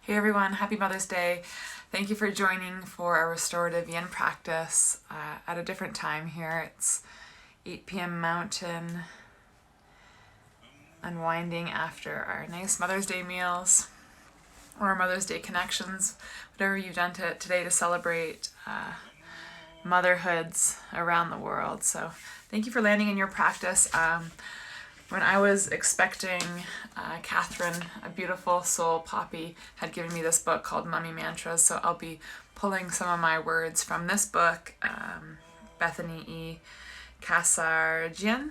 Hey everyone, happy Mother's Day. Thank you for joining for our restorative yin practice at a different time here. It's 8 p.m. Mountain, unwinding after our nice Mother's Day meals or Mother's Day connections, whatever you've done today to celebrate motherhoods around the world. So thank you for landing in your practice. When I was expecting, Catherine, a beautiful soul, Poppy, had given me this book called Mummy Mantras, so I'll be pulling some of my words from this book, Bethany E. Kasarjian.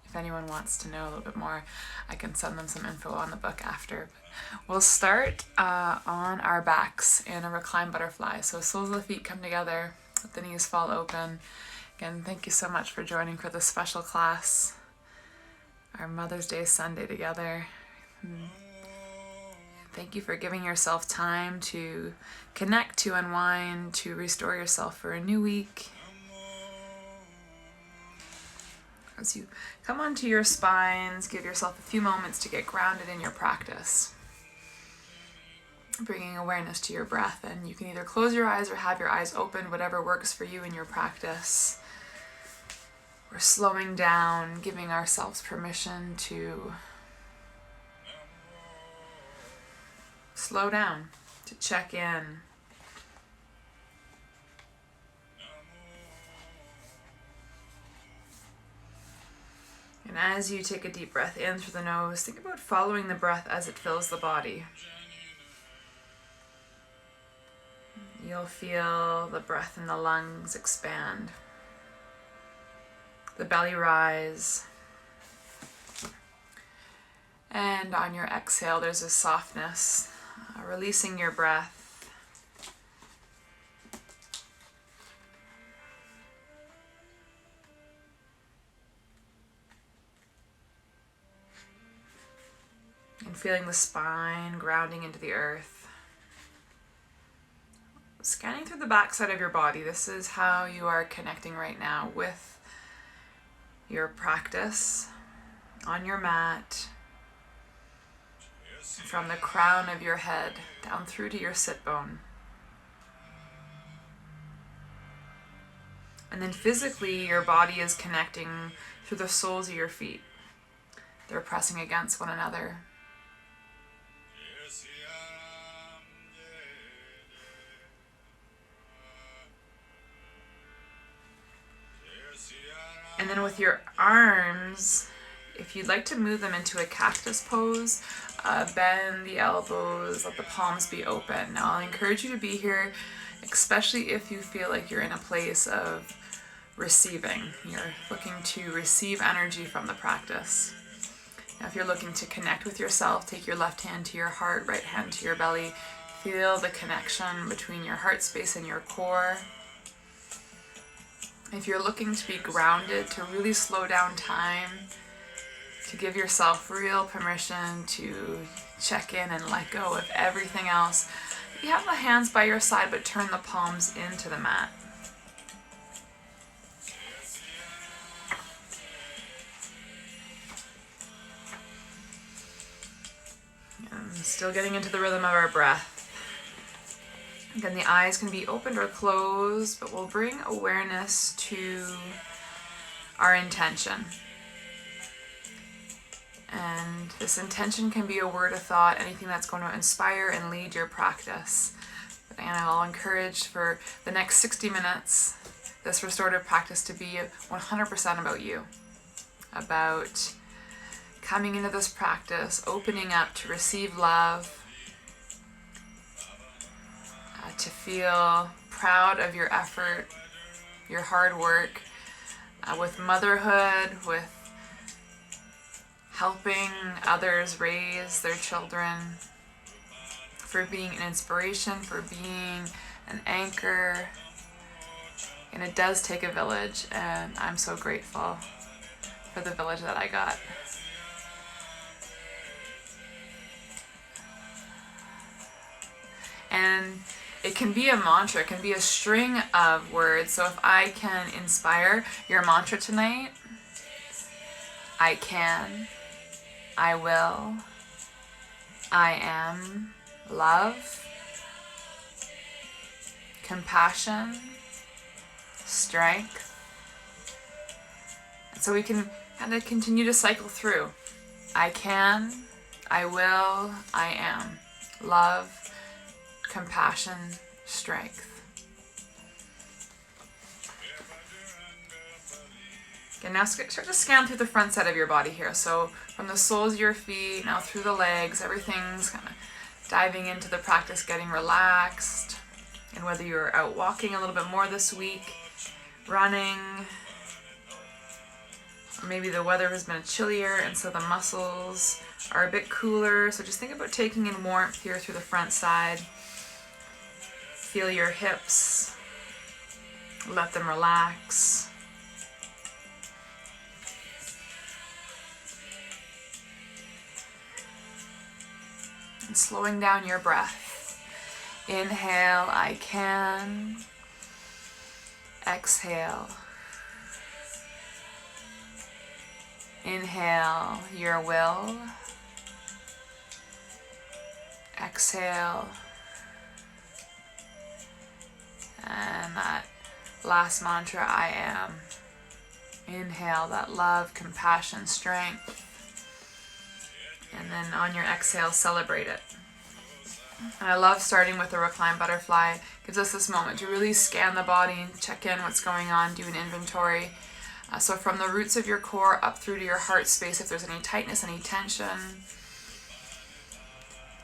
If anyone wants to know a little bit more, I can send them some info on the book after. We'll start on our backs in a reclined butterfly. So soles of the feet come together, let the knees fall open. Again, thank you so much for joining for this special class. Our Mother's Day Sunday together. Thank you for giving yourself time to connect, to unwind, to restore yourself for a new week. As you come onto your spines, give yourself a few moments to get grounded in your practice. Bringing awareness to your breath, and you can either close your eyes or have your eyes open, whatever works for you in your practice. We're slowing down, giving ourselves permission to slow down, to check in. And as you take a deep breath in through the nose, think about following the breath as it fills the body. You'll feel the breath in the lungs expand. The belly rise, and on your exhale there's a softness, releasing your breath. And feeling the spine grounding into the earth. Scanning through the backside of your body, this is how you are connecting right now with your practice on your mat, from the crown of your head down through to your sit bone. And then physically, your body is connecting through the soles of your feet. They're pressing against one another. And then with your arms, if you'd like to move them into a cactus pose, bend the elbows, let the palms be open. Now I'll encourage you to be here, especially if you feel like you're in a place of receiving. You're looking to receive energy from the practice. Now if you're looking to connect with yourself, take your left hand to your heart, right hand to your belly. Feel the connection between your heart space and your core. If you're looking to be grounded, to really slow down time, to give yourself real permission to check in and let go of everything else, you have the hands by your side, but turn the palms into the mat. And still getting into the rhythm of our breath. Again, the eyes can be opened or closed, but we'll bring awareness to our intention. And this intention can be a word, a thought, anything that's going to inspire and lead your practice. And I'll encourage for the next 60 minutes, this restorative practice to be 100% about you. About coming into this practice, opening up to receive love, to feel proud of your effort, your hard work, with motherhood, with helping others raise their children, for being an inspiration, for being an anchor. And it does take a village, and I'm so grateful for the village that I got. And it can be a mantra, it can be a string of words. So if I can inspire your mantra tonight, I can, I will, I am, love, compassion, strength. And so we can kind of continue to cycle through. I can, I will, I am. Love, compassion, strength. Okay, now start to scan through the front side of your body here. So from the soles of your feet, now through the legs, everything's kind of diving into the practice, getting relaxed. And whether you're out walking a little bit more this week, running, or maybe the weather has been chillier and so the muscles are a bit cooler. So just think about taking in warmth here through the front side. Feel your hips. Let them relax. And slowing down your breath. Inhale, I can. Exhale. Inhale, your will. Exhale. And that last mantra, I am. Inhale, that love, compassion, strength. And then on your exhale, celebrate it. And I love starting with the reclined butterfly. It gives us this moment to really scan the body and check in what's going on, do an inventory. So from the roots of your core up through to your heart space, if there's any tightness, any tension,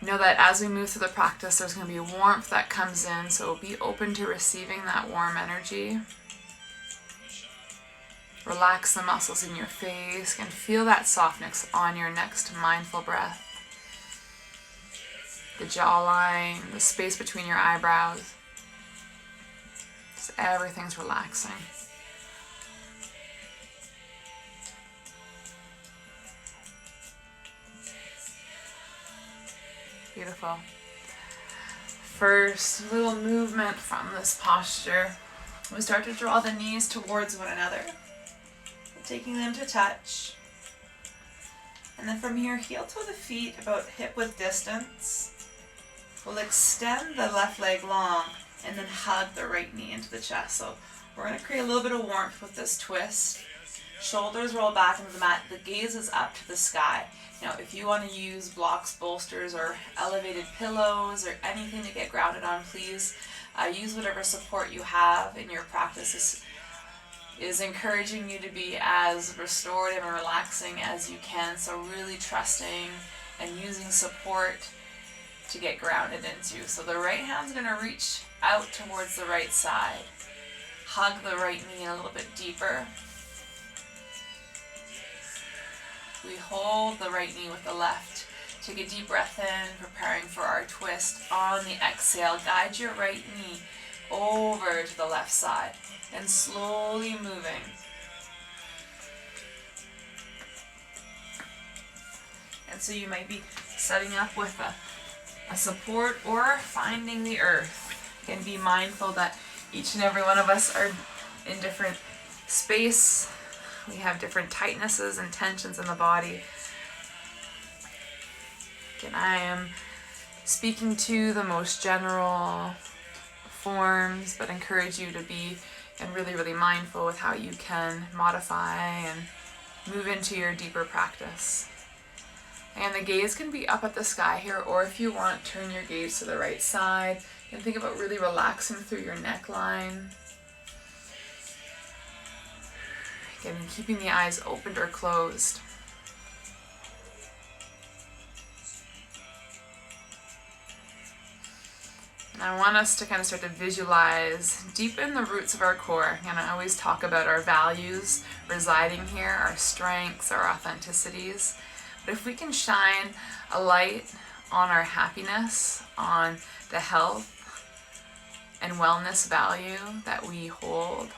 know that as we move through the practice, there's going to be warmth that comes in. So be open to receiving that warm energy. Relax the muscles in your face and feel that softness on your next mindful breath. The jawline, the space between your eyebrows. Just everything's relaxing. Beautiful. First little movement from this posture. We start to draw the knees towards one another, taking them to touch. And then from here, heel toe the feet about hip width distance. We'll extend the left leg long and then hug the right knee into the chest. So we're going to create a little bit of warmth with this twist. Shoulders roll back into the mat. The gaze is up to the sky. Now, if you want to use blocks, bolsters, or elevated pillows, or anything to get grounded on, please use whatever support you have in your practice. Is encouraging you to be as restorative and relaxing as you can. So really trusting and using support to get grounded into. So the right hand's going to reach out towards the right side. Hug the right knee a little bit deeper. We hold the right knee with the left. Take a deep breath in, preparing for our twist. On the exhale, guide your right knee over to the left side and slowly moving. And so you might be setting up with a support or finding the earth. Again, be mindful that each and every one of us are in different space. We have different tightnesses and tensions in the body. Again, I am speaking to the most general forms, but encourage you to be really, really mindful with how you can modify and move into your deeper practice. And the gaze can be up at the sky here, or if you want, turn your gaze to the right side and think about really relaxing through your neckline. Again, keeping the eyes opened or closed. And I want us to kind of start to visualize deep in the roots of our core. And I always talk about our values residing here, our strengths, our authenticities. But if we can shine a light on our happiness, on the health and wellness value that we hold,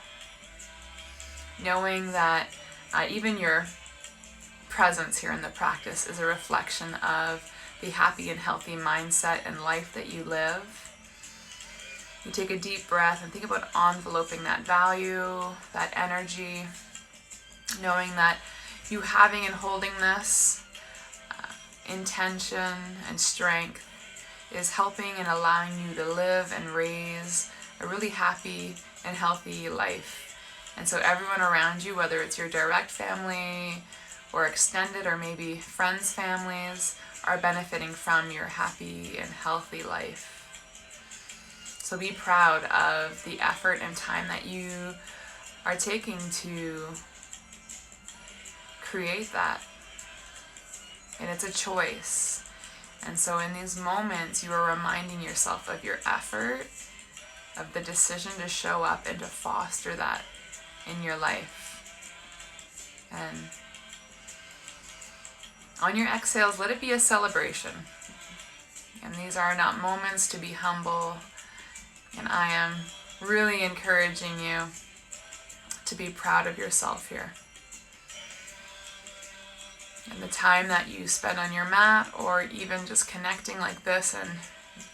knowing that even your presence here in the practice is a reflection of the happy and healthy mindset and life that you live. You take a deep breath and think about enveloping that value, that energy, knowing that you having and holding this intention and strength is helping and allowing you to live and raise a really happy and healthy life. And so everyone around you, whether it's your direct family or extended or maybe friends' families, are benefiting from your happy and healthy life. So be proud of the effort and time that you are taking to create that. And it's a choice. And so in these moments, you are reminding yourself of your effort, of the decision to show up and to foster that in your life. And on your exhales, let it be a celebration. And these are not moments to be humble. And I am really encouraging you to be proud of yourself here. And the time that you spend on your mat, or even just connecting like this and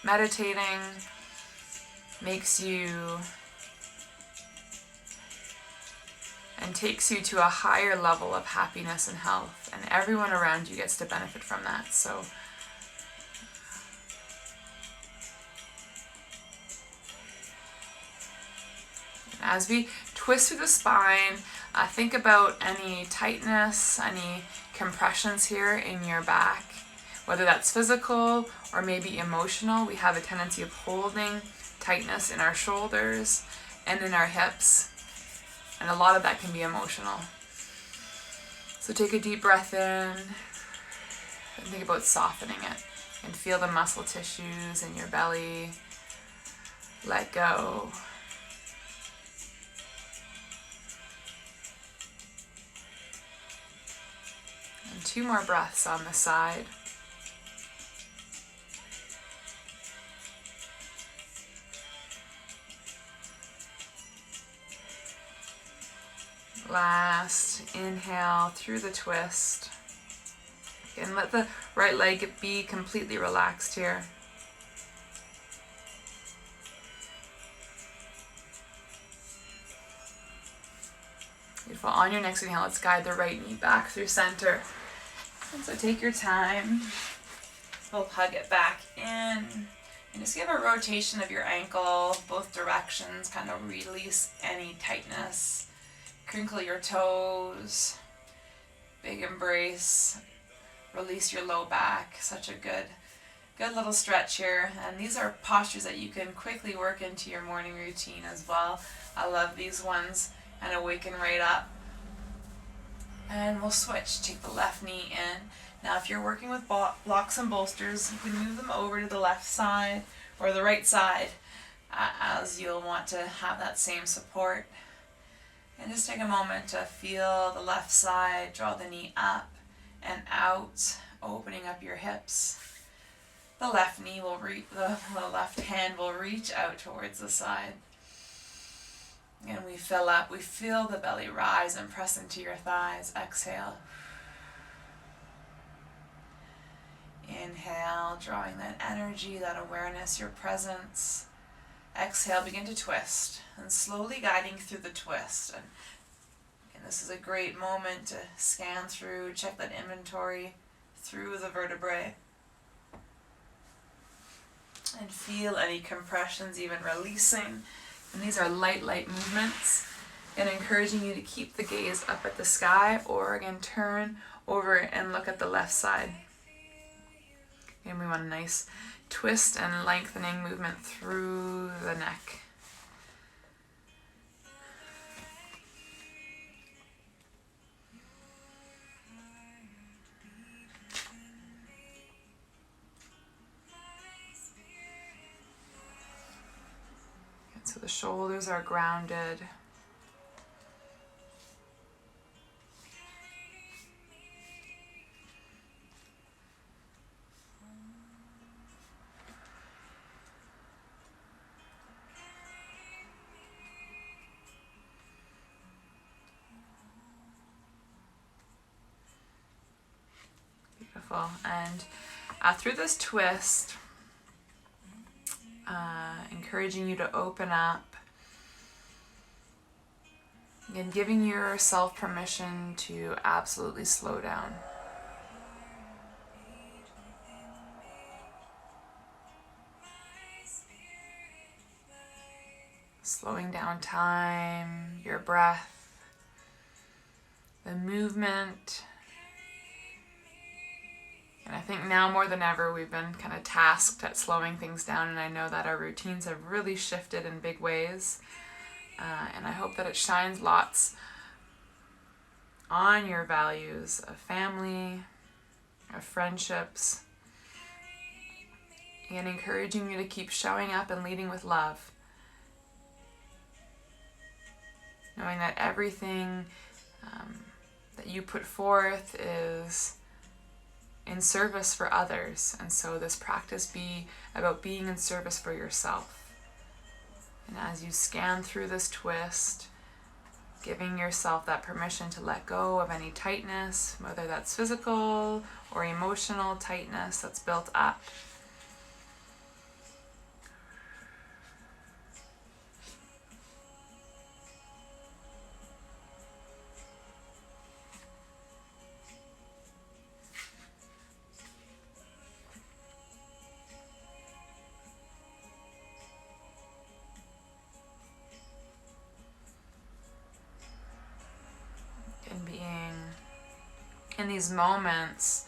meditating, makes you and takes you to a higher level of happiness and health. And everyone around you gets to benefit from that. So as we twist through the spine, think about any tightness, any compressions here in your back, whether that's physical or maybe emotional. We have a tendency of holding tightness in our shoulders and in our hips, and a lot of that can be emotional. So take a deep breath in and think about softening it, and feel the muscle tissues in your belly let go. And 2 more breaths on the side. Last inhale through the twist. And let the right leg be completely relaxed here. Beautiful. On your next inhale, let's guide the right knee back through center. And so take your time. We'll hug it back in. And just give a rotation of your ankle, both directions, kind of release any tightness. Crinkle your toes. Big embrace. Release your low back. Such a good little stretch here. And these are postures that you can quickly work into your morning routine as well. I love these ones. And awaken right up. And we'll switch. Take the left knee in. Now if you're working with blocks and bolsters, you can move them over to the left side or the right side, as you'll want to have that same support. And just take a moment to feel the left side, draw the knee up and out, opening up your hips. The left knee will the left hand will reach out towards the side. And we fill up, we feel the belly rise and press into your thighs. Exhale. Inhale, drawing that energy, that awareness, your presence. Exhale, begin to twist and slowly guiding through the twist. And this is a great moment to scan through, check that inventory through the vertebrae. And feel any compressions, even releasing. And these are light movements, and encouraging you to keep the gaze up at the sky, or again turn over and look at the left side. And we want a nice twist and lengthening movement through the neck. So the shoulders are grounded. Beautiful. And through this twist, encouraging you to open up and giving yourself permission to absolutely slow down. Slowing down time, your breath, the movement. And I think now more than ever we've been kind of tasked at slowing things down, and I know that our routines have really shifted in big ways. And I hope that it shines lots on your values of family, of friendships, and encouraging you to keep showing up and leading with love. Knowing that everything that you put forth is in service for others, and so this practice be about being in service for yourself. And as you scan through this twist, giving yourself that permission to let go of any tightness, whether that's physical or emotional tightness that's built up. And being in these moments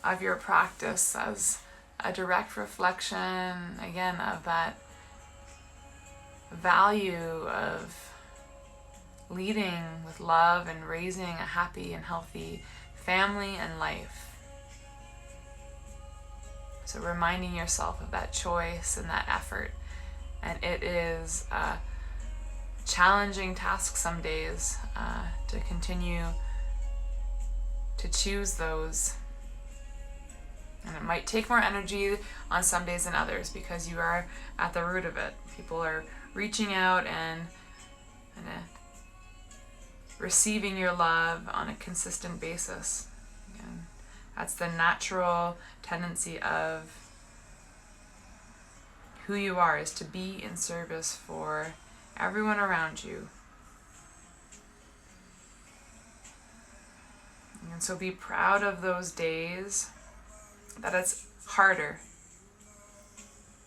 of your practice as a direct reflection, again, of that value of leading with love and raising a happy and healthy family and life. So reminding yourself of that choice and that effort. And it is a challenging task some days to continue to choose those. And it might take more energy on some days than others because you are at the root of it. People are reaching out and receiving your love on a consistent basis. And that's the natural tendency of who you are, is to be in service for everyone around you. And so be proud of those days that it's harder,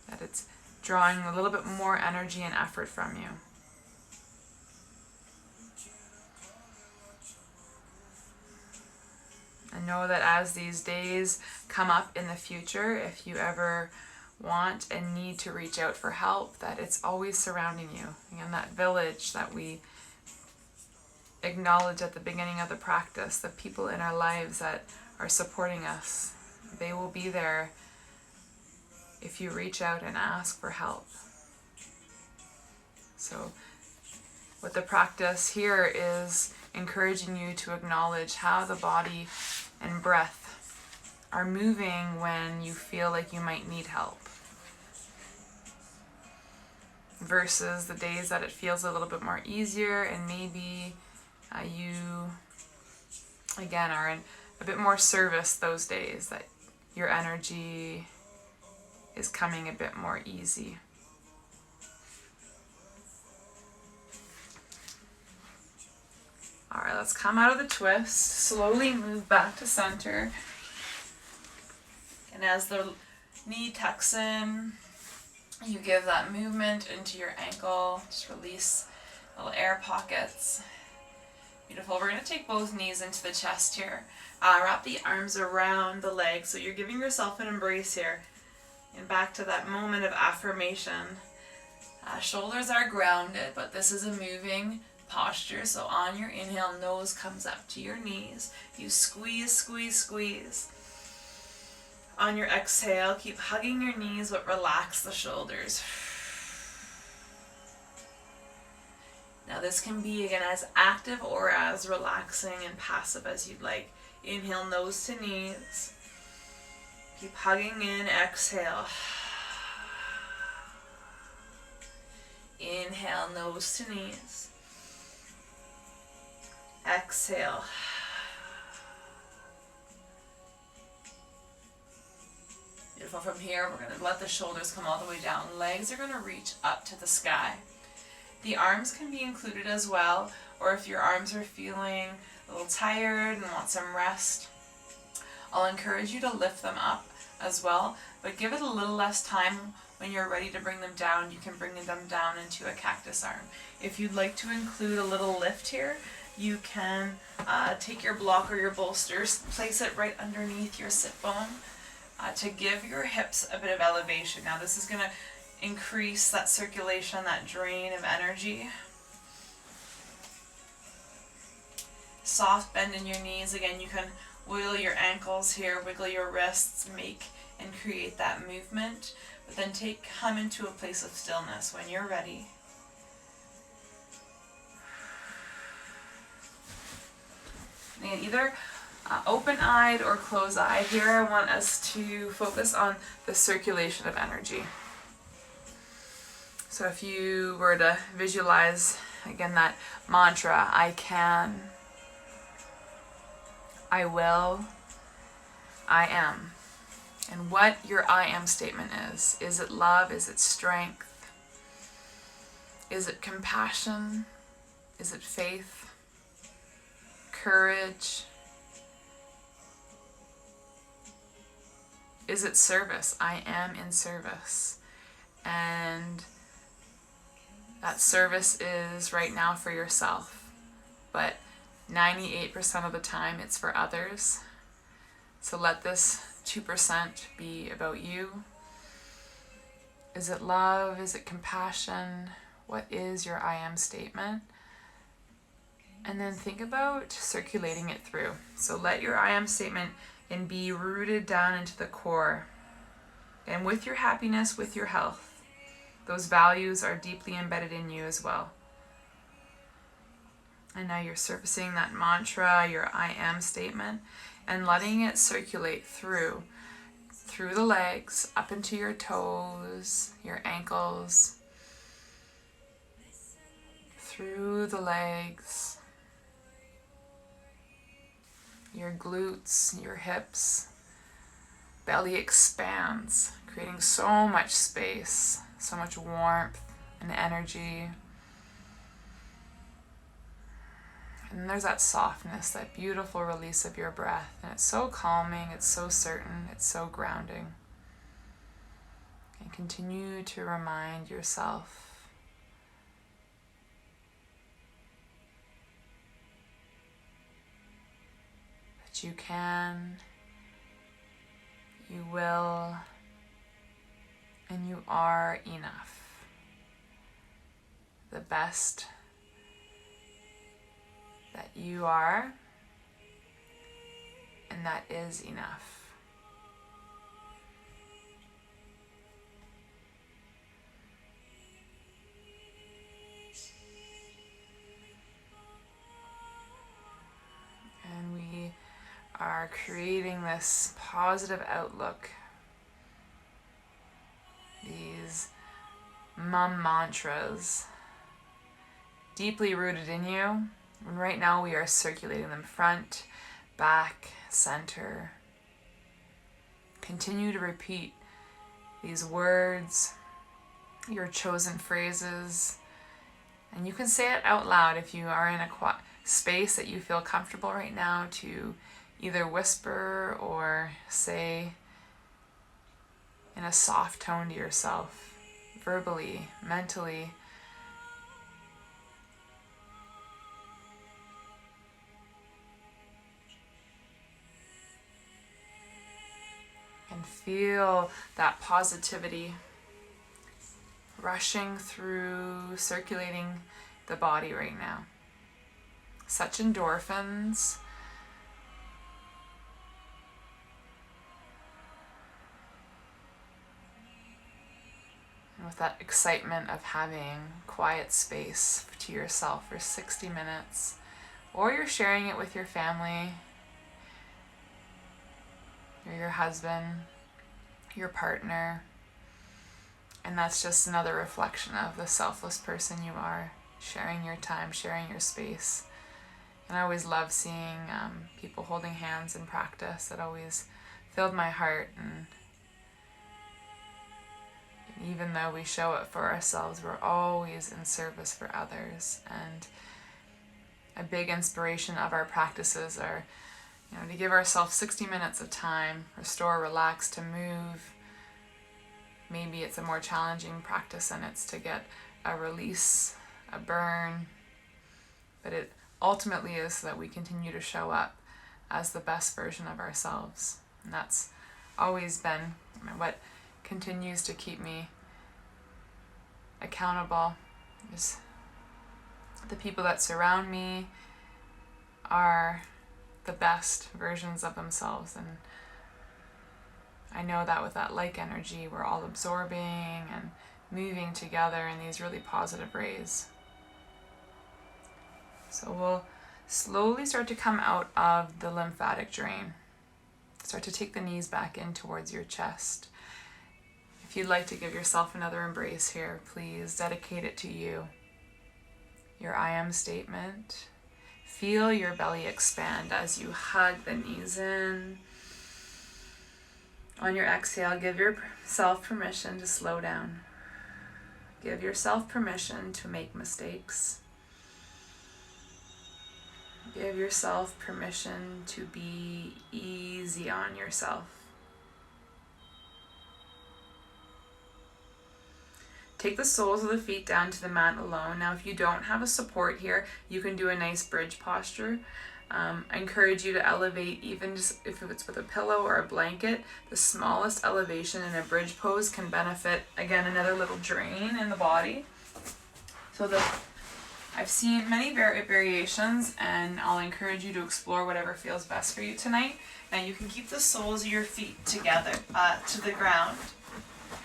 that it's drawing a little bit more energy and effort from you. And know that as these days come up in the future, if you ever want and need to reach out for help, that it's always surrounding you. Again, that village that we acknowledge at the beginning of the practice, the people in our lives that are supporting us, they will be there if you reach out and ask for help. So what the practice here is encouraging you to acknowledge how the body and breath are moving when you feel like you might need help, versus the days that it feels a little bit more easier and maybe you again are in a bit more service those days, that your energy is coming a bit more easy. All right, let's come out of the twist, slowly move back to center. And as the knee tucks in, you give that movement into your ankle. Just release little air pockets. Beautiful. We're going to take both knees into the chest here. Wrap the arms around the legs. So you're giving yourself an embrace here. And back to that moment of affirmation. Shoulders are grounded, but this is a moving posture. So on your inhale, nose comes up to your knees. You squeeze, squeeze, squeeze. On your exhale, keep hugging your knees, but relax the shoulders. Now this can be, again, as active or as relaxing and passive as you'd like. Inhale, nose to knees. Keep hugging in, exhale. Inhale, nose to knees. Exhale. Beautiful. From here, we're going to let the shoulders come all the way down. Legs are going to reach up to the sky. The arms can be included as well, or if your arms are feeling a little tired and want some rest, I'll encourage you to lift them up as well, but give it a little less time. When you're ready to bring them down, you can bring them down into a cactus arm. If you'd like to include a little lift here, you can take your block or your bolsters, place it right underneath your sit bone to give your hips a bit of elevation. Now this is going to increase that circulation, that drain of energy. Soft bend in your knees. Again, you can wiggle your ankles here, wiggle your wrists, make and create that movement. But then come into a place of stillness when you're ready. And either open-eyed or closed-eyed. Here I want us to focus on the circulation of energy. So if you were to visualize, again, that mantra, I can, I will, I am. And what your I am statement is. Is it love? Is it strength? Is it compassion? Is it faith? Courage? Is it service? I am in service. And that service is right now for yourself. But 98% of the time it's for others. So let this 2% be about you. Is it love? Is it compassion? What is your I am statement? And then think about circulating it through. So let your I am statement and be rooted down into the core. And with your happiness, with your health, those values are deeply embedded in you as well. And now you're surfacing that mantra, your I am statement, and letting it circulate through the legs, up into your toes, your ankles, through the legs, your glutes, your hips. Belly expands, creating so much space, so much warmth and energy. And there's that softness, that beautiful release of your breath. And it's so calming, it's so certain, it's so grounding. And continue to remind yourself that you can, you will, and you are enough. The best that you are, and that is enough. And we are creating this positive outlook, these mum mantras deeply rooted in you. And right now we are circulating them front, back, center. Continue to repeat these words, your chosen phrases, and you can say it out loud if you are in a space that you feel comfortable right now to either whisper or say in a soft tone to yourself, verbally, mentally. And feel that positivity rushing through, circulating the body right now. Such endorphins. And with that excitement of having quiet space to yourself for 60 minutes, or you're sharing it with your family, or your husband, your partner, and that's just another reflection of the selfless person you are, sharing your time, sharing your space. And I always love seeing people holding hands in practice. That always filled my heart. And even though we show it for ourselves, we're always in service for others. And a big inspiration of our practices are To give ourselves 60 minutes of time, restore, relax, to move. Maybe it's a more challenging practice and it's to get a release, a burn, but it ultimately is so that we continue to show up as the best version of ourselves. And that's always been what continues to keep me accountable. Is the people that surround me are the best versions of themselves, and I know that with that like energy, we're all absorbing and moving together in these really positive rays. So we'll slowly start to come out of the lymphatic drain. Start to take the knees back in towards your chest. If you'd like to give yourself another embrace here, please dedicate it to you. Your I am statement. Feel your belly expand as you hug the knees in. On your exhale, give yourself permission to slow down. Give yourself permission to make mistakes. Give yourself permission to be easy on yourself. Take the soles of the feet down to the mat alone. Now, if you don't have a support here, you can do a nice bridge posture. I encourage you to elevate, even just if it's with a pillow or a blanket. The smallest elevation in a bridge pose can benefit, again, another little drain in the body. So I've seen many variations, and I'll encourage you to explore whatever feels best for you tonight. Now you can keep the soles of your feet together to the ground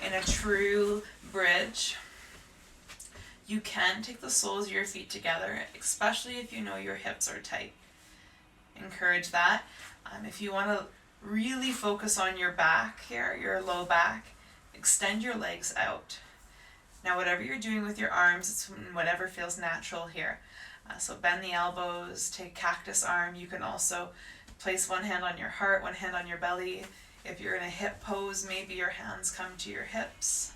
in a true bridge. You can take the soles of your feet together, especially if you know your hips are tight. Encourage that. If you want to really focus on your back here, your low back, extend your legs out. Now, whatever you're doing with your arms, it's whatever feels natural here. So bend the elbows, take cactus arm. You can also place one hand on your heart, one hand on your belly. If you're in a hip pose, maybe your hands come to your hips.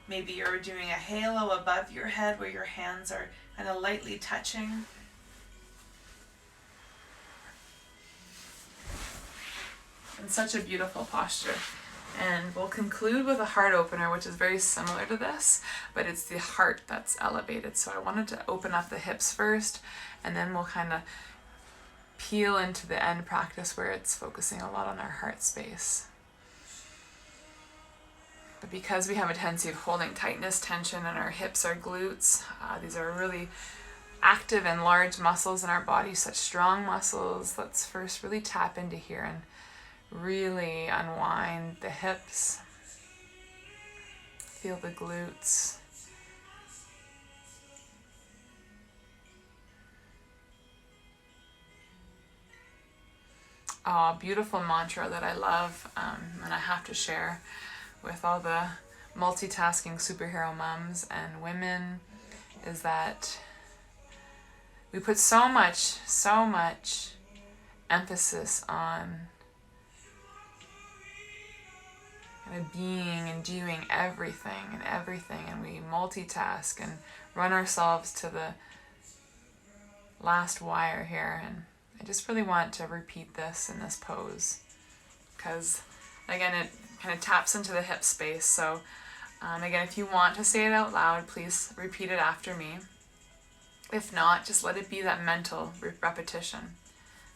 Maybe you're doing a halo above your head where your hands are kind of lightly touching. And such a beautiful posture. And we'll conclude with a heart opener, which is very similar to this, but it's the heart that's elevated. So I wanted to open up the hips first, and then we'll kind of peel into the end practice where it's focusing a lot on our heart space. But because we have a tendency of holding tightness, tension in our hips, our glutes, these are really active and large muscles in our body, such strong muscles. Let's first really tap into here and really unwind the hips. Feel the glutes. Oh, beautiful mantra that I love, and I have to share with all the multitasking superhero moms and women, is that we put so much emphasis on kind of being and doing everything, and we multitask and run ourselves to the last wire here. And I just really want to repeat this in this pose because, again, it kind of taps into the hip space. So again, if you want to say it out loud, please repeat it after me. If not, just let it be that mental repetition.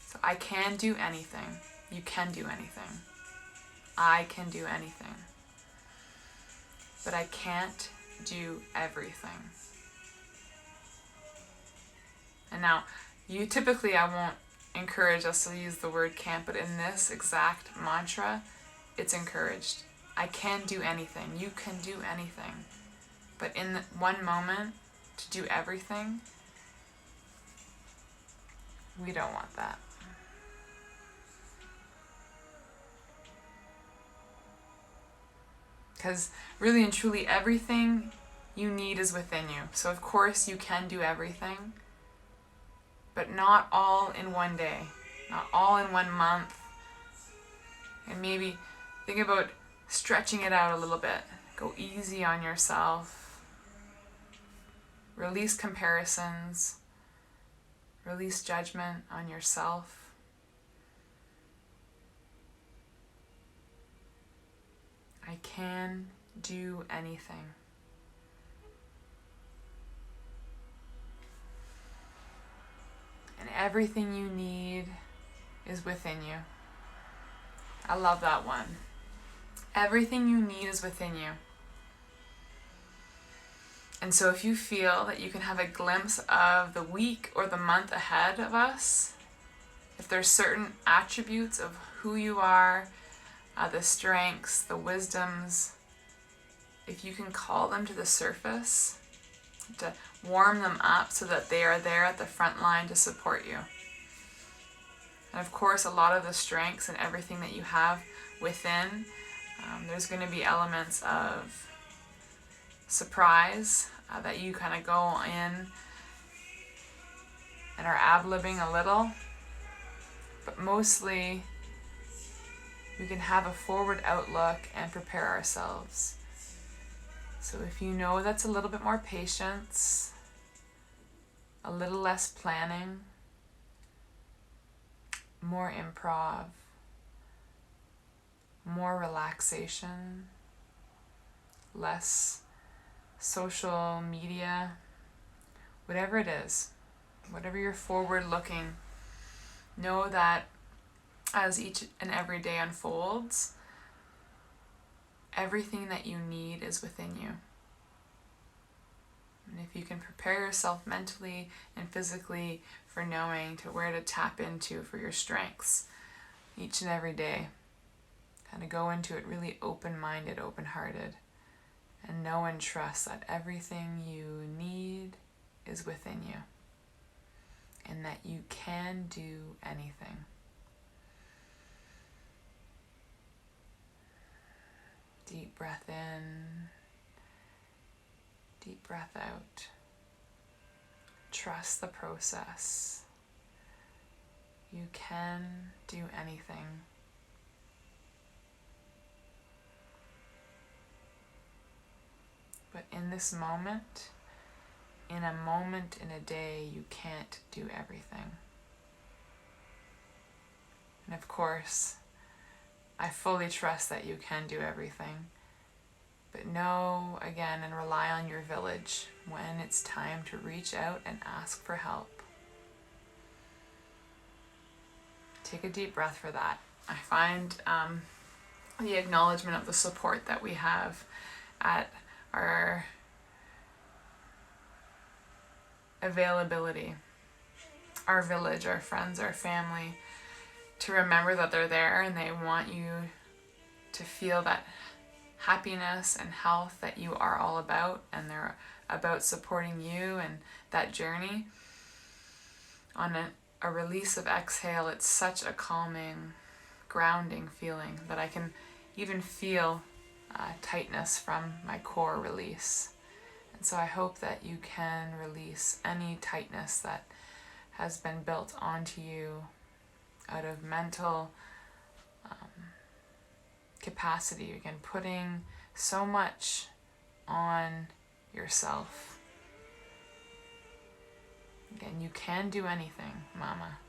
So I can do anything. You can do anything. I can do anything. But I can't do everything. And now, I won't encourage us to use the word can't, but in this exact mantra, it's encouraged. I can do anything. You can do anything. But in one moment, to do everything, we don't want that. Because really and truly, everything you need is within you. So of course you can do everything, but not all in one day, not all in 1 month. And maybe think about stretching it out a little bit. Go easy on yourself. Release comparisons. Release judgment on yourself. I can do anything. And everything you need is within you. I love that one. Everything you need is within you. And so if you feel that you can have a glimpse of the week or the month ahead of us, if there's certain attributes of who you are, the strengths, the wisdoms, if you can call them to the surface, to warm them up so that they are there at the front line to support you. And of course, a lot of the strengths and everything that you have within, there's going to be elements of surprise that you kind of go in and are ad-libbing a little. But mostly, we can have a forward outlook and prepare ourselves. So if you know that's a little bit more patience, a little less planning, more improv, more relaxation, less social media, whatever it is, whatever you're forward looking, know that as each and every day unfolds, everything that you need is within you. And if you can prepare yourself mentally and physically for knowing to where to tap into for your strengths each and every day, kind of go into it really open-minded, open-hearted, and know and trust that everything you need is within you and that you can do anything. Deep breath in, deep breath out. Trust the process. You can do anything. But in this moment, in a moment in a day, you can't do everything. And of course, I fully trust that you can do everything. But know again and rely on your village when it's time to reach out and ask for help. Take a deep breath for that. I find the acknowledgement of the support that we have at our availability, our village, our friends, our family, to remember that they're there and they want you to feel that happiness and health that you are all about, and they're about supporting you and that journey. On a release of exhale, it's such a calming, grounding feeling that I can even feel tightness from my core release. And so I hope that you can release any tightness that has been built onto you out of mental capacity. Again, putting so much on yourself. Again, you can do anything, Mama.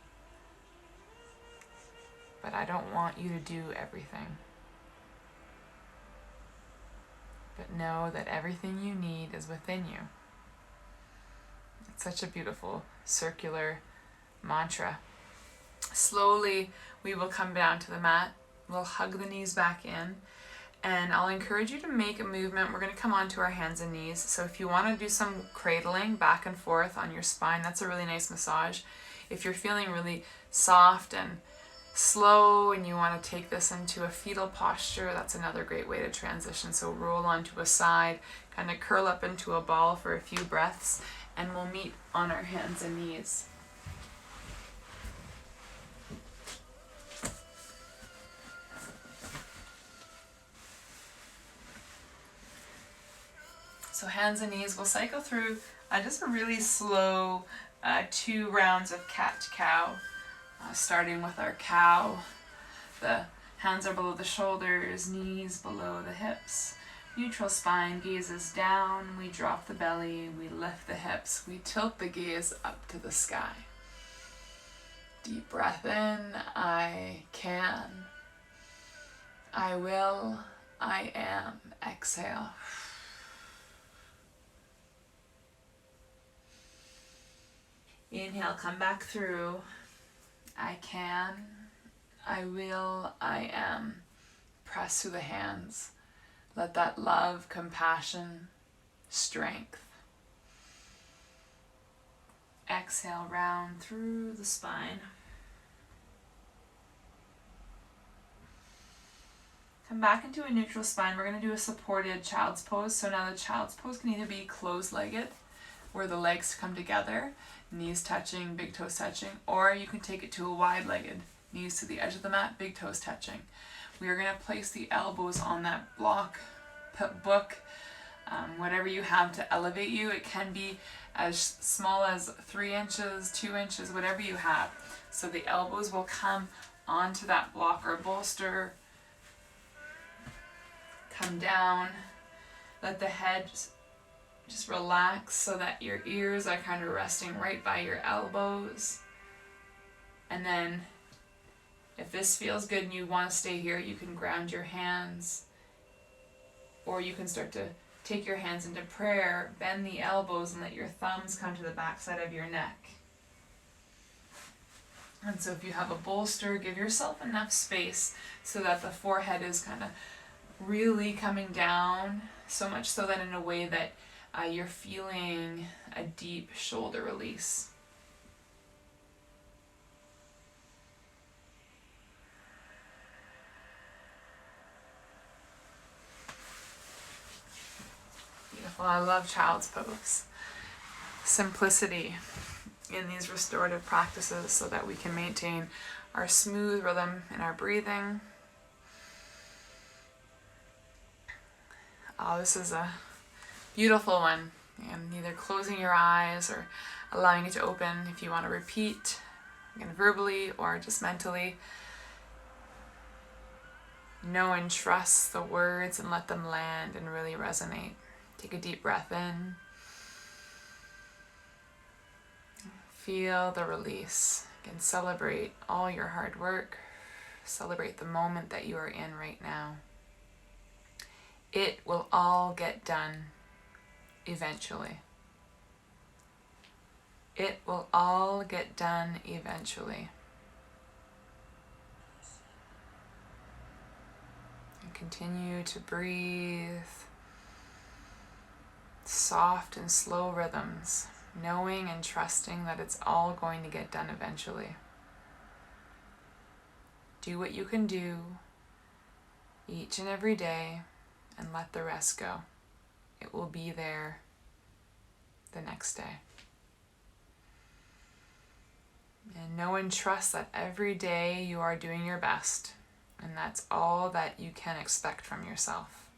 But I don't want you to do everything. But know that everything you need is within you. It's such a beautiful circular mantra. Slowly, we will come down to the mat. We'll hug the knees back in. And I'll encourage you to make a movement. We're going to come onto our hands and knees. So if you want to do some cradling back and forth on your spine, that's a really nice massage. If you're feeling really soft and slow and you want to take this into a fetal posture, that's another great way to transition. So roll onto a side, kind of curl up into a ball for a few breaths, and we'll meet on our hands and knees. So hands and knees, we'll cycle through just a really slow 2 rounds of cat to cow. Starting with our cow, the hands are below the shoulders, knees below the hips. Neutral spine gazes down, we drop the belly, we lift the hips, we tilt the gaze up to the sky. Deep breath in, I can, I will, I am. Exhale. Inhale, come back through. I can, I will, I am. Press through the hands. Let that love, compassion, strength. Exhale, round through the spine. Come back into a neutral spine. We're going to do a supported child's pose. So now the child's pose can either be closed-legged, where the legs come together, knees touching, big toes touching, or you can take it to a wide-legged, knees to the edge of the mat, big toes touching. We are going to place the elbows on that book, whatever you have to elevate you. It can be as small as 3 inches, 2 inches, whatever you have. So the elbows will come onto that block or bolster, come down, let the head just relax so that your ears are kind of resting right by your elbows. And then if this feels good and you want to stay here, you can ground your hands, or you can start to take your hands into prayer, bend the elbows and let your thumbs come to the backside of your neck. And so if you have a bolster, give yourself enough space so that the forehead is kind of really coming down, so much so that in a way that you're feeling a deep shoulder release. Beautiful. I love child's pose. Simplicity in these restorative practices so that we can maintain our smooth rhythm in our breathing. Oh, this is a beautiful one. And either closing your eyes or allowing it to open if you want to repeat, again, verbally or just mentally. Know and trust the words and let them land and really resonate. Take a deep breath in. Feel the release. Again, celebrate all your hard work. Celebrate the moment that you are in right now. It will all get done eventually. It will all get done eventually. And continue to breathe. Soft and slow rhythms, knowing and trusting that it's all going to get done eventually. Do what you can do each and every day and let the rest go. It will be there the next day. And know and trust that every day you are doing your best, and that's all that you can expect from yourself.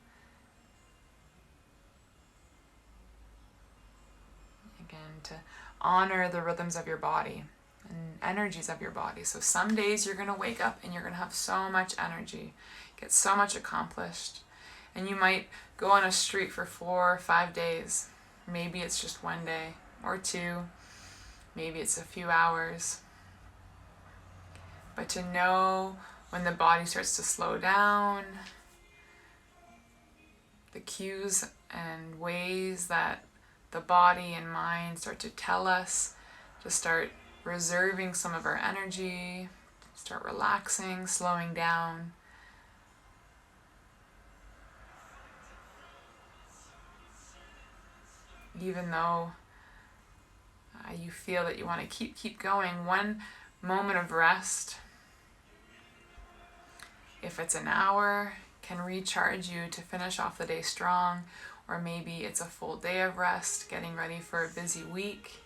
Again, to honor the rhythms of your body and energies of your body. So some days you're going to wake up and you're going to have so much energy, get so much accomplished. And you might go on a streak for 4 or 5 days. Maybe it's just 1 day or 2. Maybe it's a few hours. But to know when the body starts to slow down, the cues and ways that the body and mind start to tell us to start reserving some of our energy, start relaxing, slowing down. Even though you feel that you want to keep going, one moment of rest, if it's an hour, can recharge you to finish off the day strong. Or maybe it's a full day of rest, getting ready for a busy week.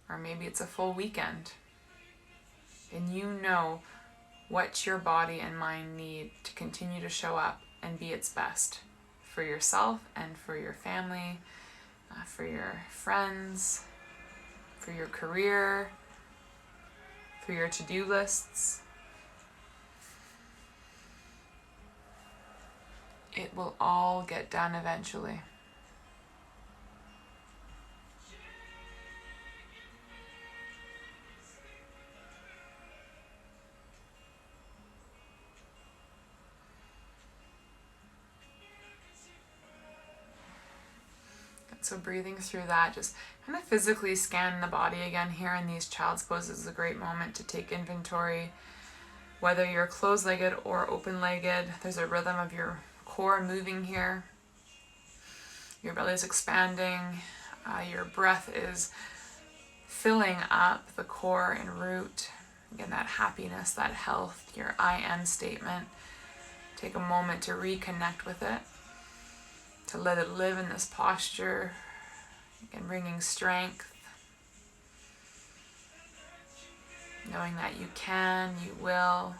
Or maybe it's a full weekend. And you know what your body and mind need to continue to show up and be its best for yourself and for your family, for your friends, for your career, for your to-do lists. It will all get done eventually. So breathing through that, just kind of physically scan the body again here in these child's poses is a great moment to take inventory. Whether you're closed-legged or open-legged, there's a rhythm of your core moving here. Your belly is expanding. Your breath is filling up the core and root. Again, that happiness, that health, your I am statement. Take a moment to reconnect with it, to let it live in this posture, and bringing strength, knowing that you can, you will,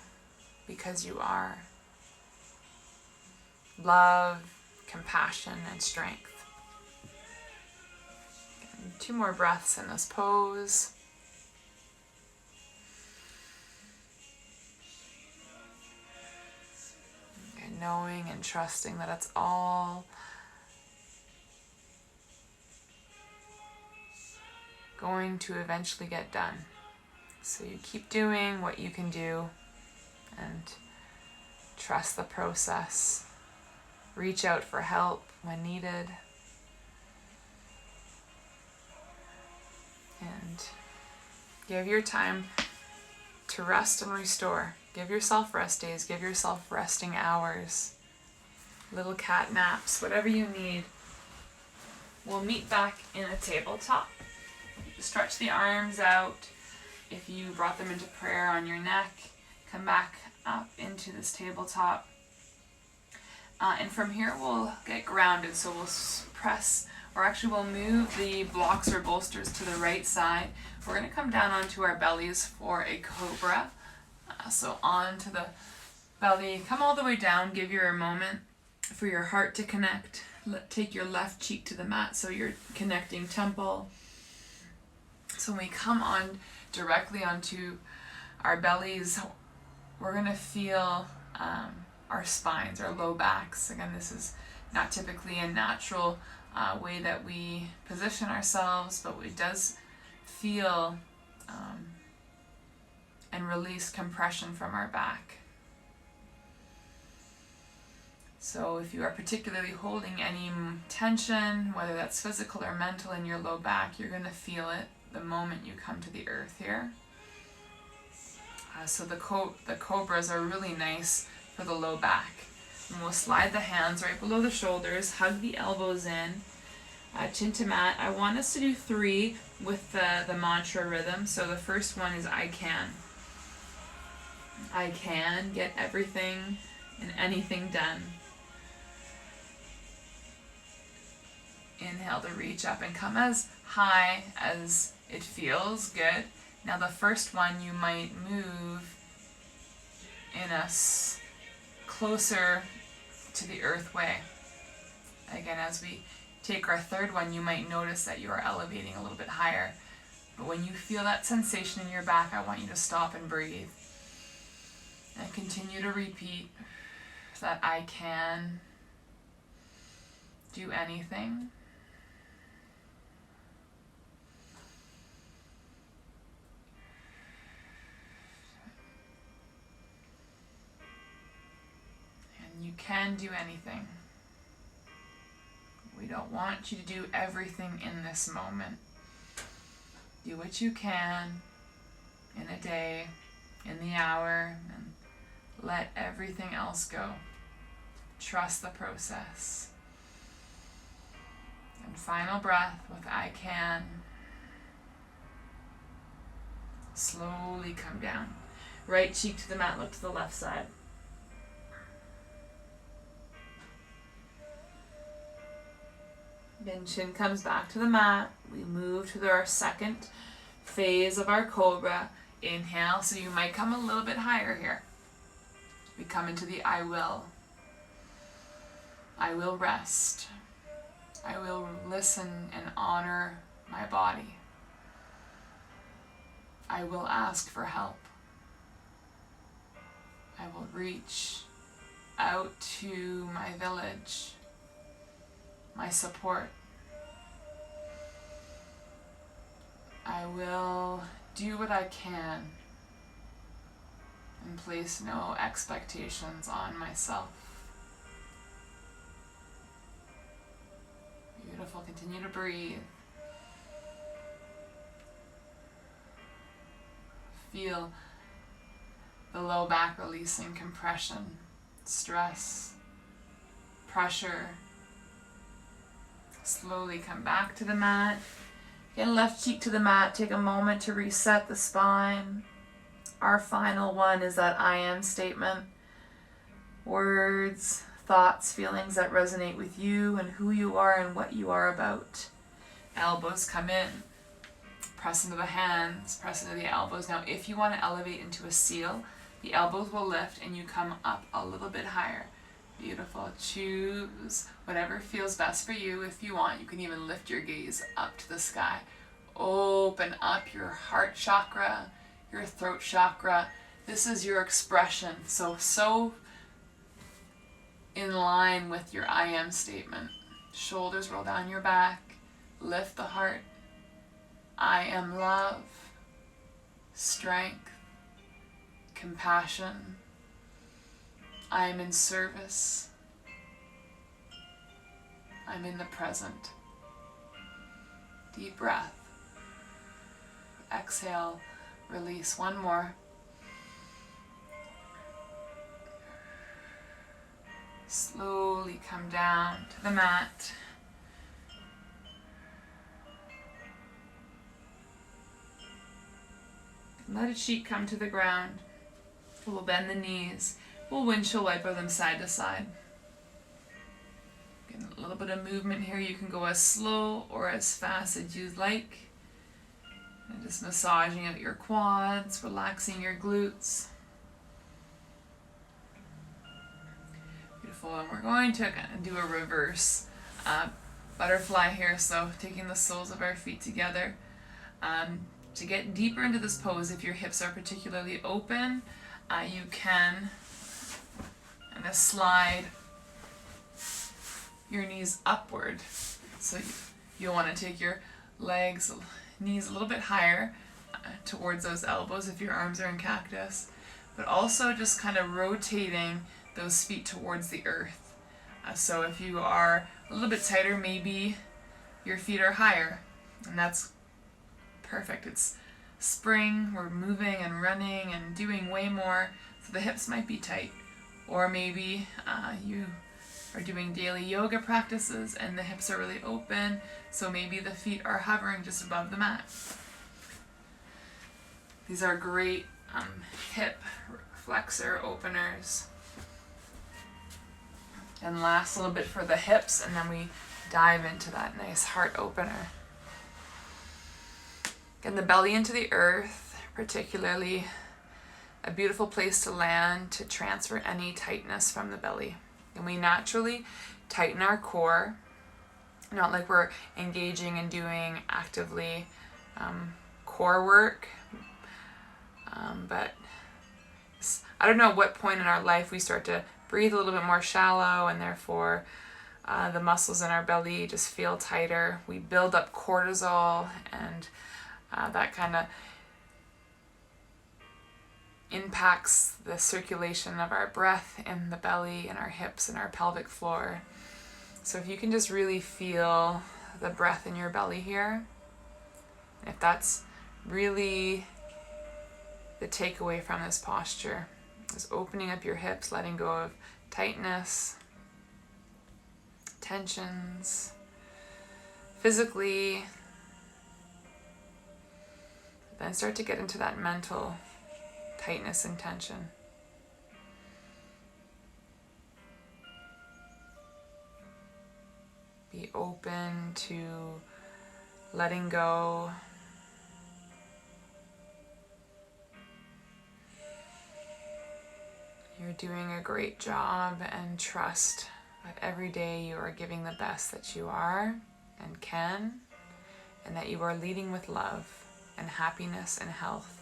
because you are. Love, compassion, and strength. And 2 more breaths in this pose. And knowing and trusting that it's all going to eventually get done. So you keep doing what you can do and trust the process. Reach out for help when needed. And give your time to rest and restore. Give yourself rest days. Give yourself resting hours. Little cat naps, whatever you need. We'll meet back in a tabletop. Stretch the arms out. If you brought them into prayer on your neck, come back up into this tabletop. And from here we'll get grounded. So we'll press, or actually we'll move the blocks or bolsters to the right side. We're going to come down onto our bellies for a cobra. So onto the belly, come all the way down. Give your a moment for your heart to connect. Take your left cheek to the mat so you're connecting temple. So when we come on directly onto our bellies, we're going to feel our spines, our low backs. Again, this is not typically a natural way that we position ourselves, but it does feel and release compression from our back. So if you are particularly holding any tension, whether that's physical or mental in your low back, you're going to feel it the moment you come to the earth here. So the cobras are really nice for the low back. And we'll slide the hands right below the shoulders, hug the elbows in, chin to mat. I want us to do 3 with the mantra rhythm. So the first one is I can. I can get everything and anything done. Inhale to reach up and come as high as it feels. Good. Now the first one you might move in us closer to the earth way. Again, as we take our third one, you might notice that you are elevating a little bit higher. But when you feel that sensation in your back, I want you to stop and breathe. And continue to repeat that I can do anything. You can do anything. We don't want you to do everything in this moment. Do what you can in a day, in the hour, and let everything else go. Trust the process. And final breath with I can. Slowly come down. Right cheek to the mat, look to the left side. Then chin comes back to the mat. We move to our second phase of our cobra. Inhale, so you might come a little bit higher here. We come into the I will. I will rest. I will listen and honor my body. I will ask for help. I will reach out to my village, my support. I will do what I can and place no expectations on myself. Beautiful. Beautiful. Continue to breathe. Feel the low back releasing, compression, stress, pressure. Slowly come back to the mat. Again, left cheek to the mat. Take a moment to reset the spine. Our final one is that I am statement. Words, thoughts, feelings that resonate with you and who you are and what you are about. Elbows come in. Press into the hands, press into the elbows. Now, if you want to elevate into a seal, the elbows will lift and you come up a little bit higher. Beautiful. Choose whatever feels best for you. If you want, you can even lift your gaze up to the sky. Open up your heart chakra, your throat chakra. This is your expression. So in line with your I am statement. Shoulders roll down your back. Lift the heart. I am love, strength, compassion. I am in service. I'm in the present. Deep breath. Exhale, release. One more. Slowly come down to the mat. Let a cheek come to the ground. We'll bend the knees. We'll windshield wiper them side to side. Get a little bit of movement here. You can go as slow or as fast as you'd like. And just massaging out your quads, relaxing your glutes. Beautiful. And we're going to kind of do a reverse butterfly here. So taking the soles of our feet together. To get deeper into this pose, if your hips are particularly open, you can kind of slide your knees upward. So you'll want to take your knees a little bit higher towards those elbows if your arms are in cactus, but also just kind of rotating those feet towards the earth. So if you are a little bit tighter, maybe your feet are higher, and that's perfect. It's spring, we're moving and running and doing way more, so the hips might be tight. Or maybe you are doing daily yoga practices and the hips are really open, so maybe the feet are hovering just above the mat. These are great hip flexor openers. And last little bit for the hips, and then we dive into that nice heart opener. Get the belly into the earth, particularly a beautiful place to land to transfer any tightness from the belly. And we naturally tighten our core, not like we're engaging and doing actively core work, but I don't know what point in our life we start to breathe a little bit more shallow, and therefore the muscles in our belly just feel tighter. We build up cortisol, and that kind of impacts the circulation of our breath in the belly and our hips and our pelvic floor. So if you can just really feel the breath in your belly here, if that's really the takeaway from this posture, is opening up your hips, letting go of tightness, tensions, physically. Then start to get into that mental tightness and tension. Be open to letting go. You're doing a great job, and trust that every day you are giving the best that you are and can, and that you are leading with love and happiness and health.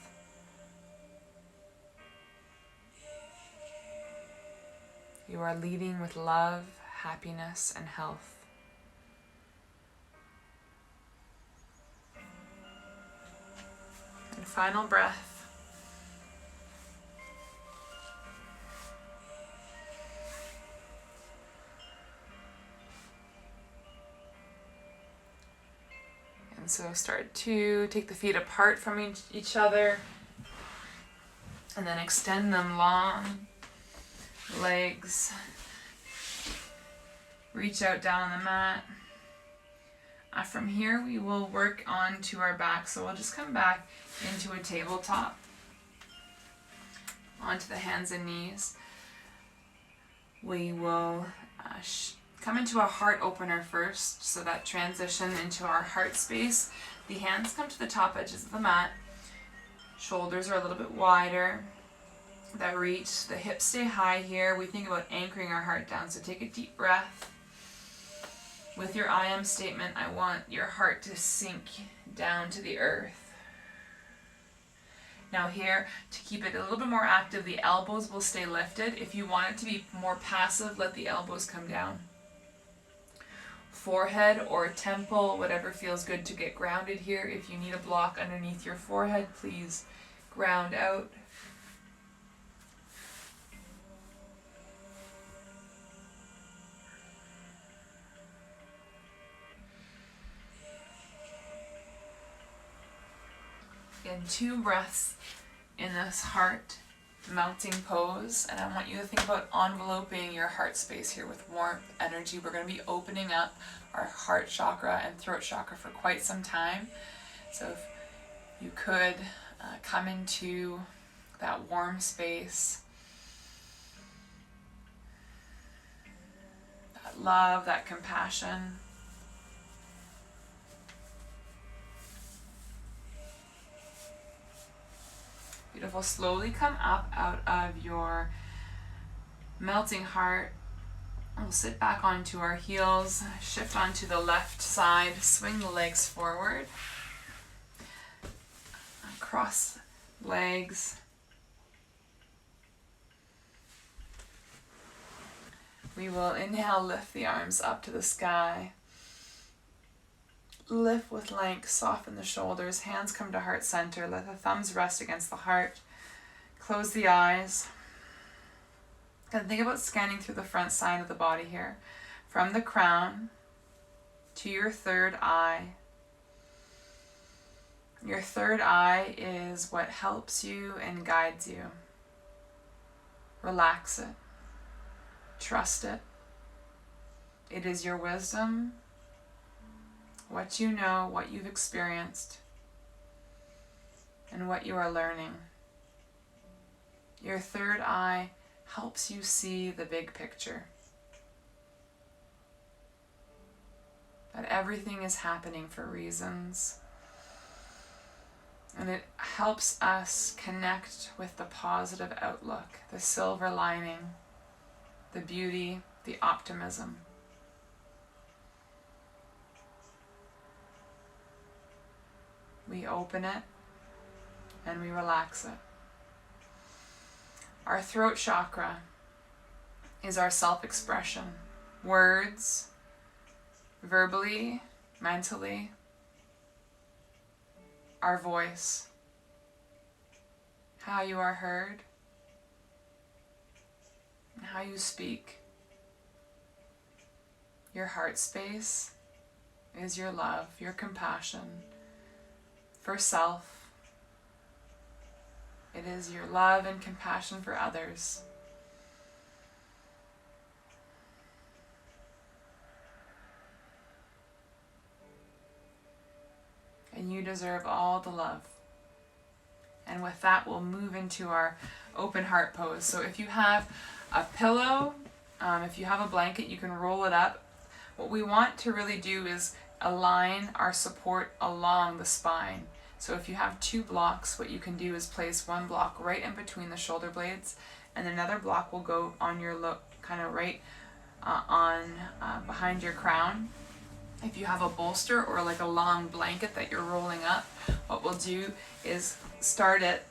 You are leading with love, happiness, and health. And final breath. So start to take the feet apart from each other, and then extend them long. Legs. Reach out down on the mat. From here we will work on to our back. So we'll just come back into a tabletop. Onto the hands and knees. We will come into a heart opener first, so that transition into our heart space. The hands come to the top edges of the mat. Shoulders are a little bit wider. That reach. The hips stay high here. We think about anchoring our heart down. So take a deep breath. With your I am statement, I want your heart to sink down to the earth. Now here, to keep it a little bit more active, the elbows will stay lifted. If you want it to be more passive, let the elbows come down. Forehead or temple, whatever feels good to get grounded here. If you need a block underneath your forehead, please ground out. Again, 2 breaths in this heart melting pose, and I want you to think about enveloping your heart space here with warmth, energy. We're going to be opening up our heart chakra and throat chakra for quite some time. So if you could come into that warm space, that love, that compassion. Beautiful. Slowly come up out of your melting heart. We'll sit back onto our heels, shift onto the left side, swing the legs forward, cross legs. We will inhale, lift the arms up to the sky. Lift with length, soften the shoulders, hands come to heart center, let the thumbs rest against the heart. Close the eyes. And think about scanning through the front side of the body here. From the crown to your third eye. Your third eye is what helps you and guides you. Relax it. Trust it. It is your wisdom, what you know, what you've experienced, and what you are learning. Your third eye helps you see the big picture. That everything is happening for reasons. And it helps us connect with the positive outlook, the silver lining, the beauty, the optimism. We open it and we relax it. Our throat chakra is our self-expression. Words, verbally, mentally, our voice, how you are heard, and how you speak. Your heart space is your love, your compassion for self. It is your love and compassion for others. And you deserve all the love. And with that, we'll move into our open heart pose. So if you have a pillow, if you have a blanket, you can roll it up. What we want to really do is align our support along the spine. So if you have 2 blocks, what you can do is place one block right in between the shoulder blades, and another block will go on your kind of right behind your crown. If you have a bolster or like a long blanket that you're rolling up, what we'll do is start it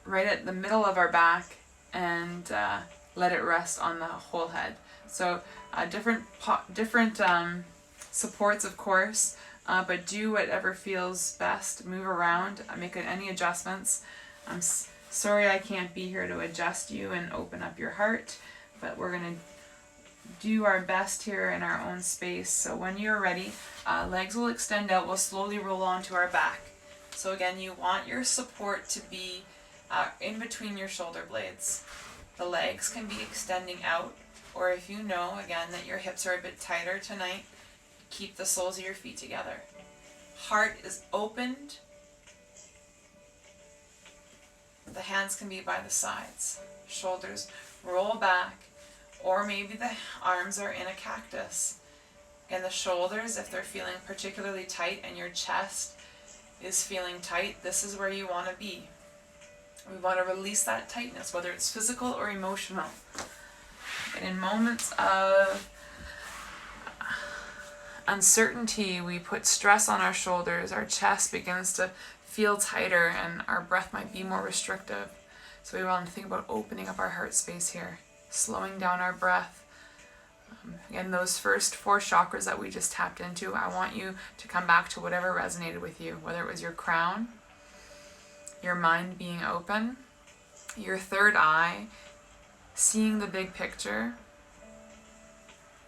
right at the middle of our back and let it rest on the whole head. So different supports, of course, but do whatever feels best. Move around, make any adjustments. I'm sorry I can't be here to adjust you and open up your heart, but we're going to do our best here in our own space. So when you're ready, legs will extend out. We'll slowly roll onto our back. So again, you want your support to be in between your shoulder blades. The legs can be extending out, or if you know, again, that your hips are a bit tighter tonight, keep the soles of your feet together. Heart is opened. The hands can be by the sides. Shoulders roll back, or maybe the arms are in a cactus. And the shoulders, if they're feeling particularly tight and your chest is feeling tight, this is where you want to be. We want to release that tightness, whether it's physical or emotional. And in moments of uncertainty, we put stress on our shoulders, our chest begins to feel tighter, and our breath might be more restrictive. So we want to think about opening up our heart space here, slowing down our breath. Again, those first 4 chakras that we just tapped into, I want you to come back to whatever resonated with you, whether it was your crown, your mind being open, your third eye, seeing the big picture,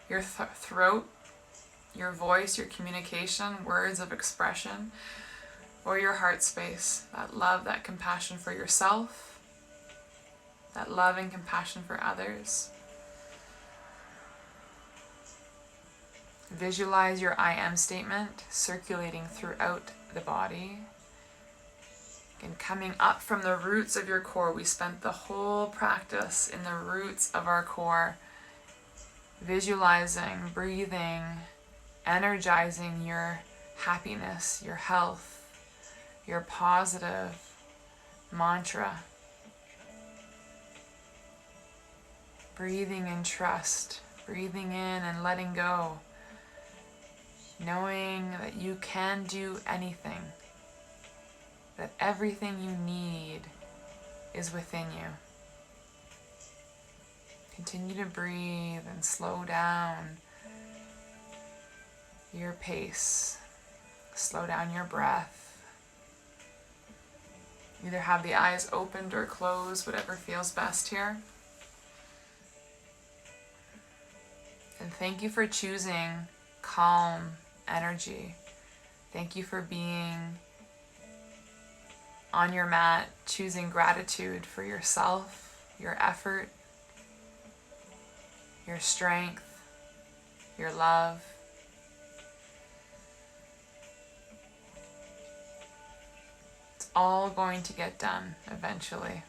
your throat, your voice, your communication, words of expression, or your heart space, that love, that compassion for yourself, that love and compassion for others. Visualize your I am statement circulating throughout the body. And coming up from the roots of your core, we spent the whole practice in the roots of our core, visualizing, breathing, energizing your happiness, your health, your positive mantra. Breathing in trust, breathing in and letting go, knowing that you can do anything, that everything you need is within you. Continue to breathe and slow down your pace. Slow down your breath. Either have the eyes opened or closed, whatever feels best here. And thank you for choosing calm energy. Thank you for being on your mat, choosing gratitude for yourself, your effort, your strength, your love. It's all going to get done eventually.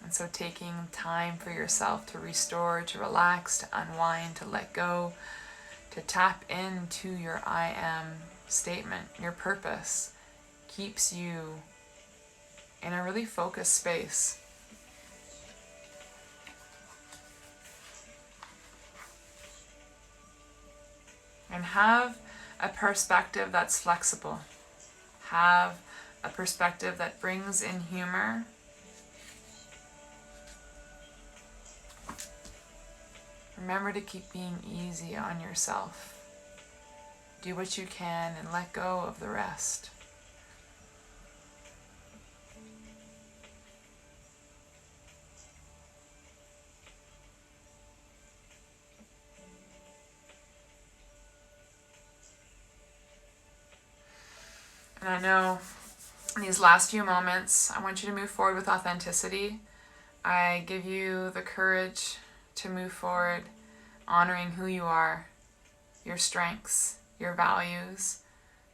And so taking time for yourself to restore, to relax, to unwind, to let go, to tap into your I am statement, your purpose, keeps you in a really focused space. And have a perspective that's flexible. Have a perspective that brings in humor. Remember to keep being easy on yourself. Do what you can and let go of the rest. And I know in these last few moments, I want you to move forward with authenticity. I give you the courage to move forward, honoring who you are, your strengths, your values,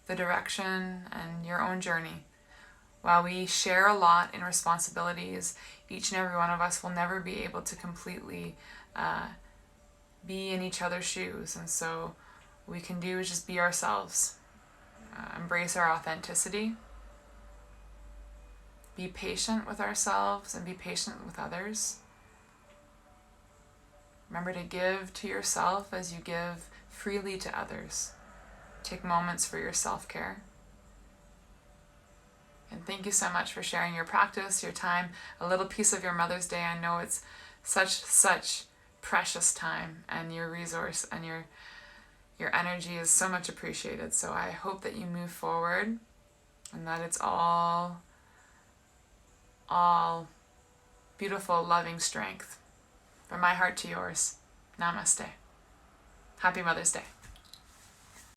the direction, and your own journey. While we share a lot in responsibilities, each and every one of us will never be able to completely be in each other's shoes. And so what we can do is just be ourselves. Embrace our authenticity. Be patient with ourselves and be patient with others. Remember to give to yourself as you give freely to others. Take moments for your self-care. And thank you so much for sharing your practice, your time, a little piece of your Mother's Day. I know it's such precious time, and your resource and your energy is so much appreciated. So I hope that you move forward and that it's all beautiful, loving strength. From my heart to yours. Namaste. Happy Mother's Day.